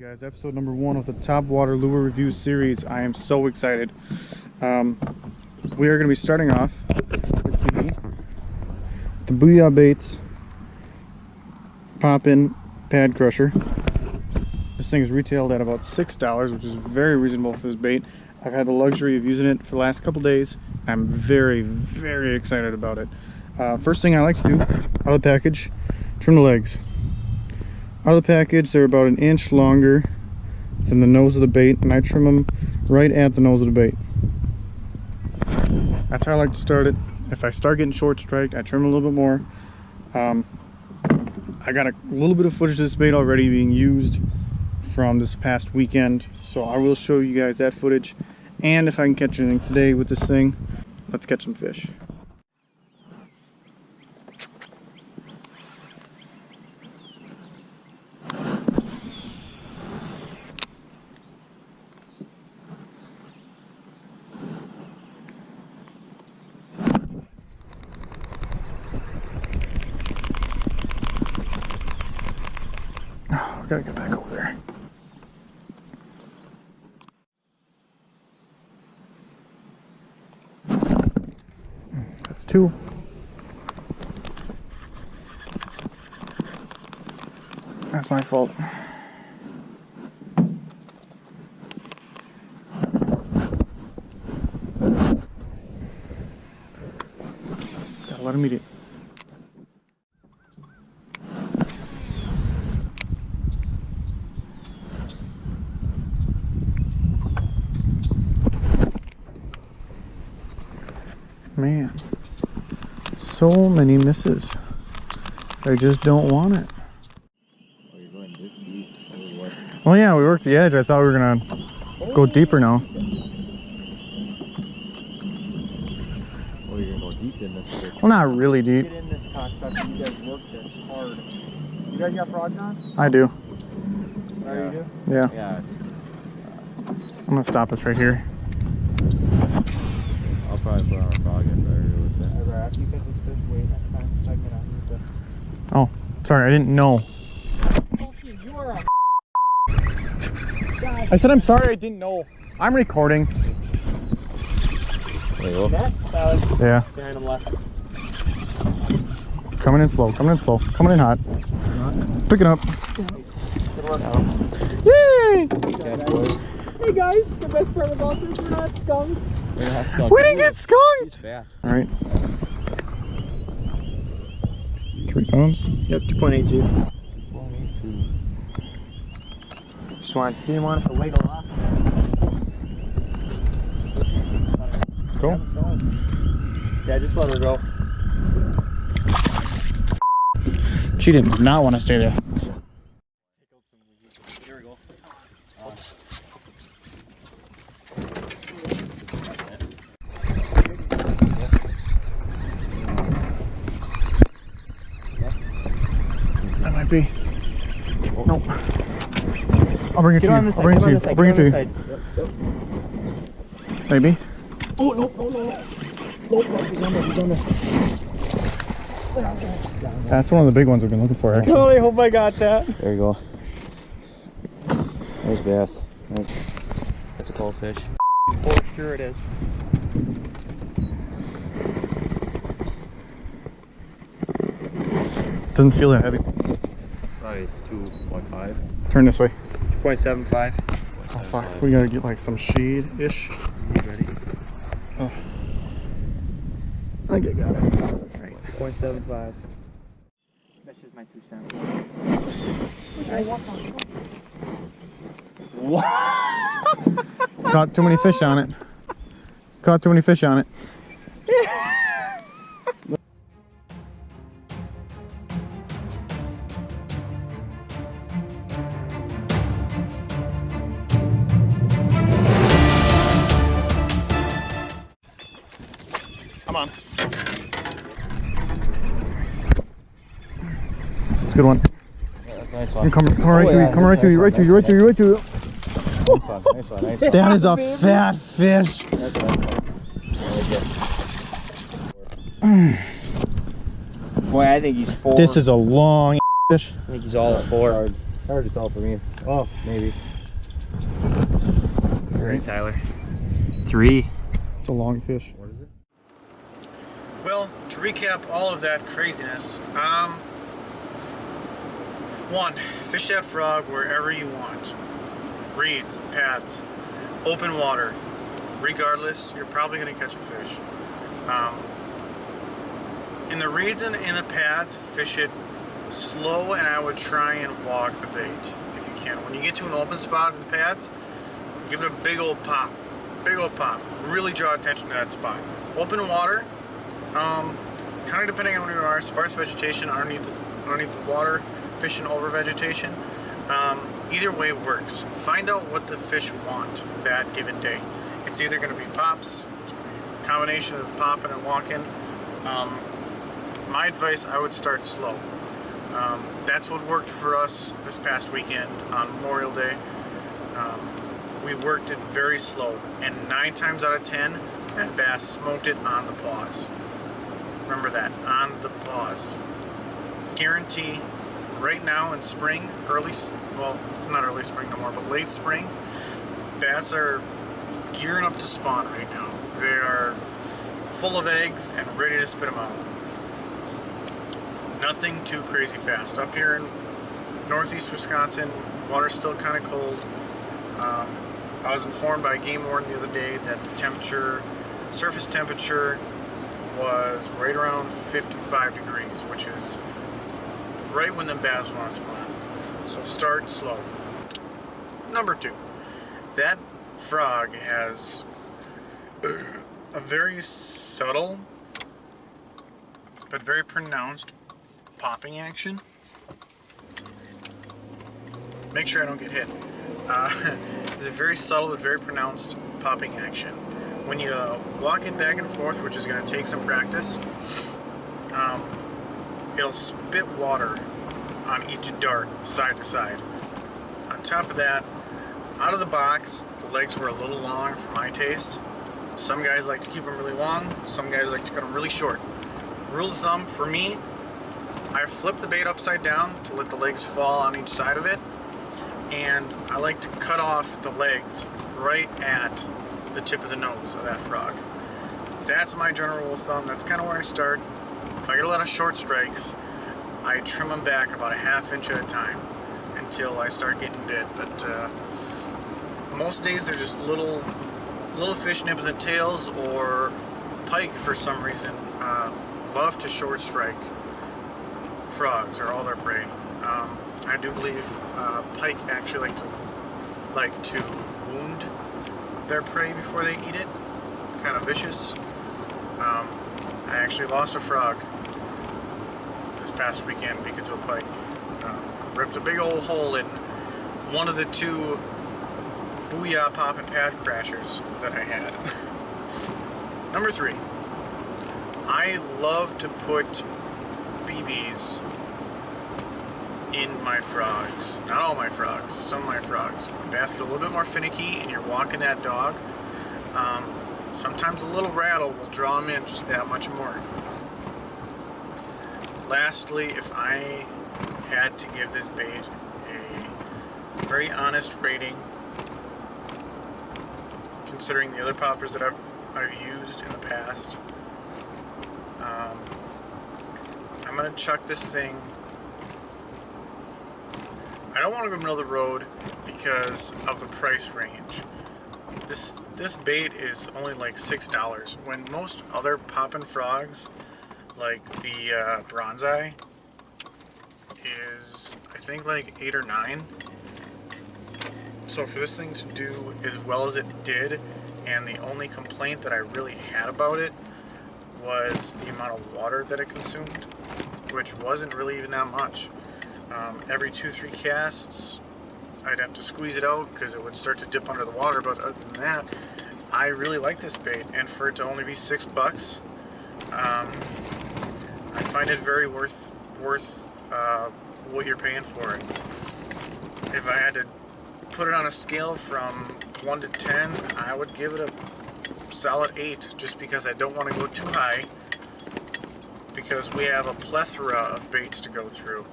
Guys, episode number 1 of the Top Water Lure Review series. I am so excited. We are going to be starting off with the Booyah Baits Poppin Pad Crusher. This thing is retailed at about $6, which is very reasonable for this bait. I've had the luxury of using it for the last couple days. I'm very, very excited about it. First thing I like to do, out of the package, trim the legs. Out of the package, they're about an inch longer than the nose of the bait, and I trim them right at the nose of the bait. That's how I like to start it. If I start getting short striked, I trim a little bit more. I got a little bit of footage of this bait already being used from this past weekend, so I will show you guys that footage. And if I can catch anything today with this thing, let's catch some fish. I gotta get back over there. That's 2. That's my fault. Gotta let him eat it. Man, so many misses. I just don't want it. Oh, you're going this deep? Or what? Well, yeah, we worked the edge. I thought we were gonna go deeper now. Oh, you're gonna go deep in this fish. Well, not really deep. Get in this cocksucker. You guys work this hard. You guys got frogs on? I do. Oh, you do? Yeah. Yeah. I'm gonna stop us right here. I'll probably put on a frog if I lose that. Alright, after you catch this fish, wait next time. So I can get on with it. Oh, sorry, I didn't know. You are a I said I'm sorry, I didn't know. I'm recording. There you go. that salad Yeah. behind him left. Coming in slow, coming in slow, coming in hot. Picking up. Good work, Alan. Yay! Hey guys, the best part about this, we're not skunked. We didn't get skunked! Fat. Alright. 3 pounds. Yep, 2.82. Just didn't want it to wiggle off. Go. Yeah, just let her go. She did not want to stay there. Here we go. That might be. Nope. I'll bring it to you. on this I'll bring it to you. side. I'll bring it to you. Yep. Maybe. Oh, no. Nope, he's on there. That's one of the big ones we've been looking for, actually. Oh, I hope I got that. There you go. There's bass. Nice. That's a cold fish. Oh, sure it is. Doesn't feel that heavy. Probably 2.5. Turn this way. 2.75. Oh fuck, we gotta get like some shade-ish. Ready? Oh. I think I got it. Right. 2.75. That's just my 2 cents. Caught too many fish on it. Caught too many fish on it. Come on. Good one. Yeah, that's a nice one. Come right to you. Come right to you. Right to you. Right to you. Right to you. Nice one. That is a fat fish. Boy, I think he's 4. This is a long fish. I think he's all at 4. Hard to tell for me. Oh, maybe. All right, Tyler. 3. it's a long fish. What is it? Well, to recap all of that craziness, 1, fish that frog wherever you want. Reeds, pads, open water. Regardless, you're probably going to catch a fish. In the reeds and in the pads, fish it slow, and I would try and walk the bait if you can. When you get to an open spot in the pads, give it a big old pop. Big old pop. Really draw attention to that spot. Open water, kind of depending on where you are, sparse vegetation underneath the water, fishing over vegetation. Either way works. Find out what the fish want that given day. It's either going to be pops, combination of popping and walking. My advice, I would start slow. That's what worked for us this past weekend on Memorial Day. We worked it very slow, and 9 times out of 10, that bass smoked it on the paws. Remember that, on the paws. Guarantee, right now in spring, well, it's not early spring no more, but late spring, bass are gearing up to spawn right now. They are full of eggs and ready to spit them out. Nothing too crazy fast. Up here in northeast Wisconsin, water's still kind of cold. I was informed by a game warden the other day that the surface temperature was right around 55 degrees, which is right when the bass want to spawn. So start slow. Number 2, that frog has a very subtle but very pronounced popping action. Make sure I don't get hit. It's a very subtle but very pronounced popping action. When you walk it back and forth, which is going to take some practice, it'll spit water on each dart, side to side. On top of that, out of the box, the legs were a little long for my taste. Some guys like to keep them really long, some guys like to cut them really short. Rule of thumb for me, I flip the bait upside down to let the legs fall on each side of it, and I like to cut off the legs right at the tip of the nose of that frog. That's my general rule of thumb. That's kind of where I start. If I get a lot of short strikes, I trim them back about a ½ inch at a time until I start getting bit. But most days they're just little fish nipping the tails, or pike for some reason love to short strike frogs or all their prey. I do believe pike actually like to wound their prey before they eat it. It's kind of vicious. I actually lost a frog this past weekend because of a pike. Ripped a big old hole in one of the 2 Booyah Poppin pad crashers that I had. Number 3, I love to put BBs in my frogs. Not all my frogs, some of my frogs. When bass get a little bit more finicky and you're walking that dog, sometimes a little rattle will draw them in just that much more. Lastly, if I had to give this bait a very honest rating, considering the other poppers that I've used in the past, I'm gonna chuck this thing. I don't want to go middle of the road because of the price range. This bait is only like $6, when most other poppin' frogs, like the bronze-eye, is I think like 8 or 9. So for this thing to do as well as it did, and the only complaint that I really had about it was the amount of water that it consumed, which wasn't really even that much. Every 2-3 casts, I'd have to squeeze it out because it would start to dip under the water. But other than that, I really like this bait, and for it to only be $6, I find it very worth what you're paying for it. If I had to put it on a scale from 1 to 10, I would give it a solid 8, just because I don't want to go too high, because we have a plethora of baits to go through.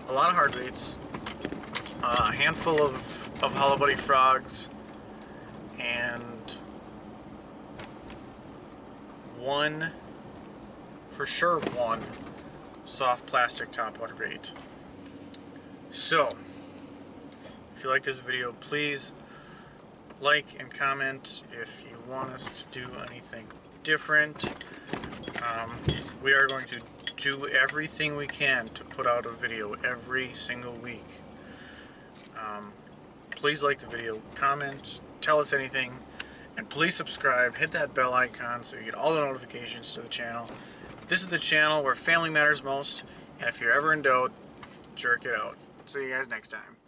A lot of hard baits, a handful of Hollow Buddy frogs, and one soft plastic topwater bait. So, if you like this video, please like and comment if you want us to do anything different. We are going to do everything we can to put out a video every single week. Please like the video, comment, tell us anything, and please subscribe, hit that bell icon so you get all the notifications to the channel. This is the channel where family matters most, and if you're ever in doubt, jerk it out. See you guys next time.